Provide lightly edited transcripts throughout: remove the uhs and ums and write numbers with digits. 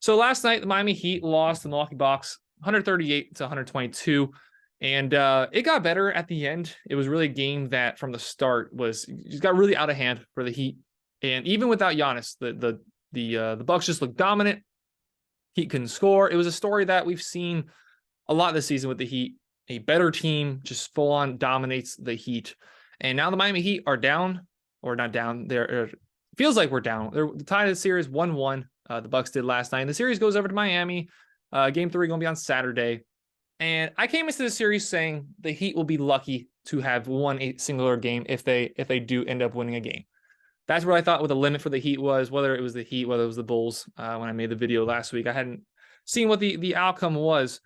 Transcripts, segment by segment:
So last night, the Miami Heat lost the Milwaukee Bucks 138 to 122. And it got better at the end. It was really a game that from the start just got really out of hand for the Heat. And even without Giannis, the Bucks just looked dominant. Heat couldn't score. It was a story that we've seen a lot this season with the Heat. A better team just full on dominates the Heat. And now the Miami Heat are down, or not down. It feels like we're down. They're tied the series 1-1. The Bucks did last night. And the series goes over to Miami. Game 3 going to be on Saturday. And I came into the series saying the Heat will be lucky to have won a singular game if they do end up winning a game. That's what I thought what the limit for the Heat was, whether it was the Heat, whether it was the Bulls. When I made the video last week, I hadn't seen what the outcome was.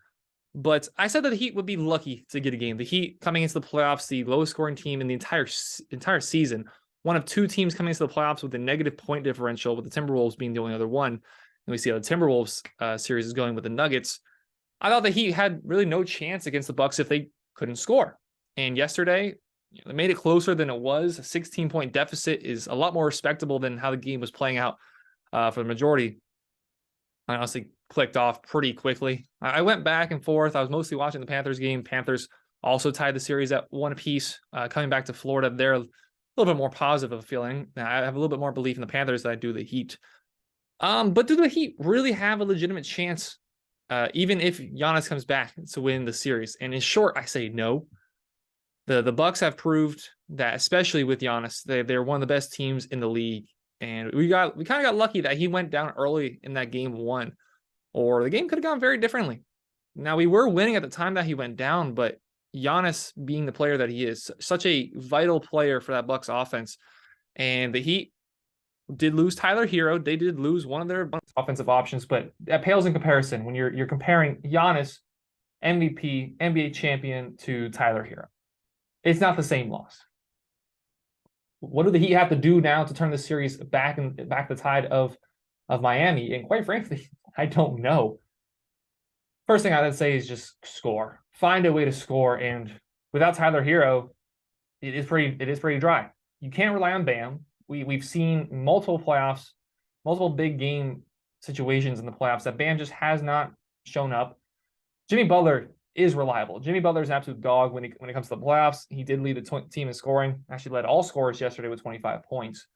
But I said that the Heat would be lucky to get a game. The Heat coming into the playoffs, the lowest scoring team in the entire season. One of two teams coming into the playoffs with a negative point differential, with the Timberwolves being the only other one. And we see how the Timberwolves series is going with the Nuggets. I thought the Heat had really no chance against the Bucks if they couldn't score. And yesterday, they made it closer than it was. A 16-point deficit is a lot more respectable than how the game was playing out for the majority. I honestly clicked off pretty quickly. I went back and forth. I was mostly watching the Panthers game. Panthers also tied the series at 1 apiece. Coming back to Florida, they're a little bit more positive of a feeling. Now, I have a little bit more belief in the Panthers than I do the Heat. But do the Heat really have a legitimate chance, even if Giannis comes back to win the series? And in short, I say no. The Bucks have proved that, especially with Giannis, they're one of the best teams in the league. And we kind of got lucky that he went down early in that game 1, or the game could have gone very differently. Now, we were winning at the time that he went down, but Giannis being the player that he is, such a vital player for that Bucks offense. And the Heat did lose Tyler Hero. They did lose one of their offensive options, but that pales in comparison when you're comparing Giannis, MVP, NBA champion, to Tyler Hero. It's not the same loss. What do the Heat have to do now to turn the series back the tide of Miami? And quite frankly, I don't know. First thing I'd say is just score. Find a way to score. And without Tyler Hero, it is pretty dry. You can't rely on Bam. We've seen multiple playoffs, multiple big game situations in the playoffs that Bam just has not shown up. Jimmy Butler is reliable. Jimmy Butler is an absolute dog when it comes to the playoffs. He did lead the team in scoring. Actually led all scorers yesterday with 25 points.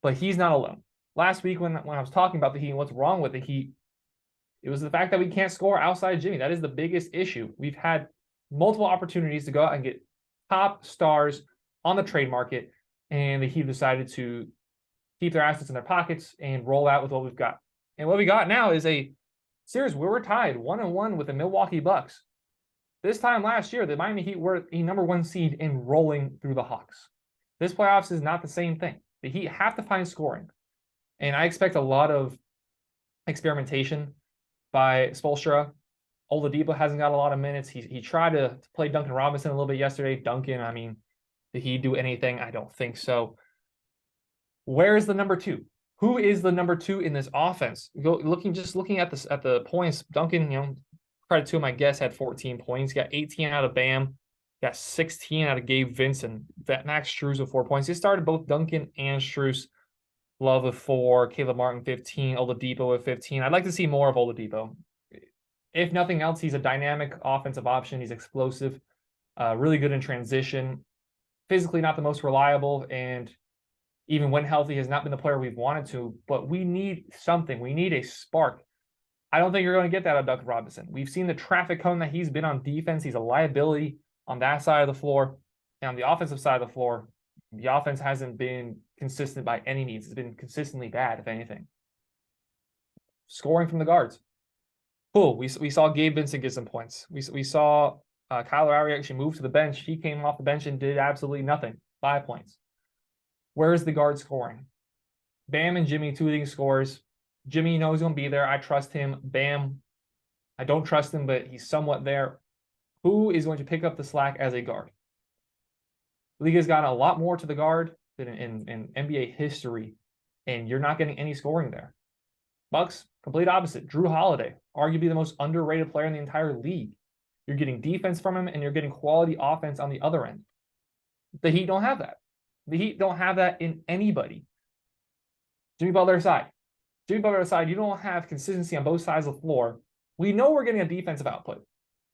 But he's not alone. Last week when I was talking about the Heat and what's wrong with the Heat, it was the fact that we can't score outside Jimmy. That is the biggest issue. We've had multiple opportunities to go out and get top stars on the trade market, and the Heat decided to keep their assets in their pockets and roll out with what we've got. And what we got now is a series where we're tied 1-1 with the Milwaukee Bucks. This time last year, the Miami Heat were a number 1 seed and rolling through the Hawks. This playoffs is not the same thing. The Heat have to find scoring. And I expect a lot of experimentation by Spoelstra. Oladipo hasn't got a lot of minutes. He tried to play Duncan Robinson a little bit yesterday. Duncan, I mean, did he do anything? I don't think so. Where is the number 2? Who is the number 2 in this offense? Looking at the points, Duncan, credit to him, I guess, had 14 points. Got 18 out of Bam. Got 16 out of Gabe Vincent. Max Strus with 4 points. He started both Duncan and Strus. Love with 4. Caleb Martin, 15. Oladipo with 15. I'd like to see more of Oladipo. If nothing else, he's a dynamic offensive option. He's explosive. Really good in transition. Physically not the most reliable, and even when healthy has not been the player we've wanted to. But we need something. We need a spark. I don't think you're going to get that out of Duncan Robinson. We've seen the traffic cone that he's been on defense. He's a liability on that side of the floor. And on the offensive side of the floor, the offense hasn't been consistent by any means. It's been consistently bad, if anything. Scoring from the guards. Cool. We saw Gabe Vincent get some points. We saw Kyle Lowry actually move to the bench. He came off the bench and did absolutely nothing. 5 points. Where is the guard scoring? Bam and Jimmy, 2 leading scorers. Jimmy knows he's going to be there. I trust him. Bam, I don't trust him, but he's somewhat there. Who is going to pick up the slack as a guard? The league has gotten a lot more to the guard than in NBA history, and you're not getting any scoring there. Bucks, complete opposite. Drew Holiday, arguably the most underrated player in the entire league. You're getting defense from him, and you're getting quality offense on the other end. The Heat don't have that. The Heat don't have that in anybody. Jimmy Butler aside. Jimmy Butler aside, you don't have consistency on both sides of the floor. We know we're getting a defensive output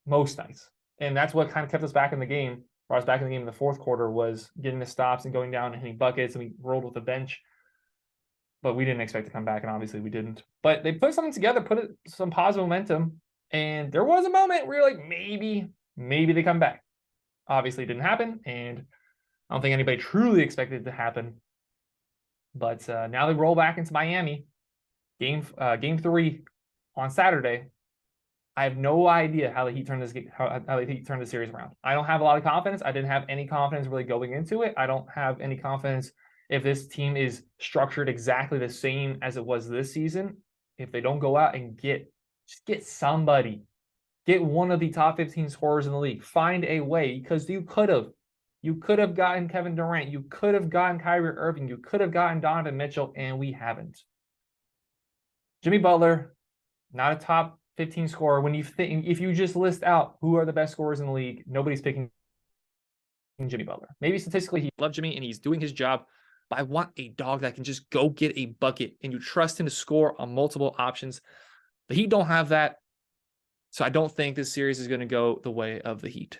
most nights. And that's what kind of kept us back in the game. Brought us back in the game in the fourth quarter was getting the stops and going down and hitting buckets. And we rolled with the bench. But we didn't expect to come back, and obviously we didn't. But they put something together, some positive momentum. And there was a moment where you're like, maybe they come back. Obviously it didn't happen. And I don't think anybody truly expected it to happen. But now they roll back into Miami. Game 3 on Saturday. I have no idea how the Heat turned the series around. I don't have a lot of confidence. I didn't have any confidence really going into it. I don't have any confidence if this team is structured exactly the same as it was this season. If they don't go out and get somebody, get one of the top 15 scorers in the league, find a way, because you could have gotten Kevin Durant, you could have gotten Kyrie Irving, you could have gotten Donovan Mitchell, and we haven't. Jimmy Butler, not a top 15 scorer. If you just list out who are the best scorers in the league, nobody's picking Jimmy Butler. Maybe statistically he loves Jimmy and he's doing his job, but I want a dog that can just go get a bucket and you trust him to score on multiple options. The Heat don't have that. So I don't think this series is going to go the way of the Heat.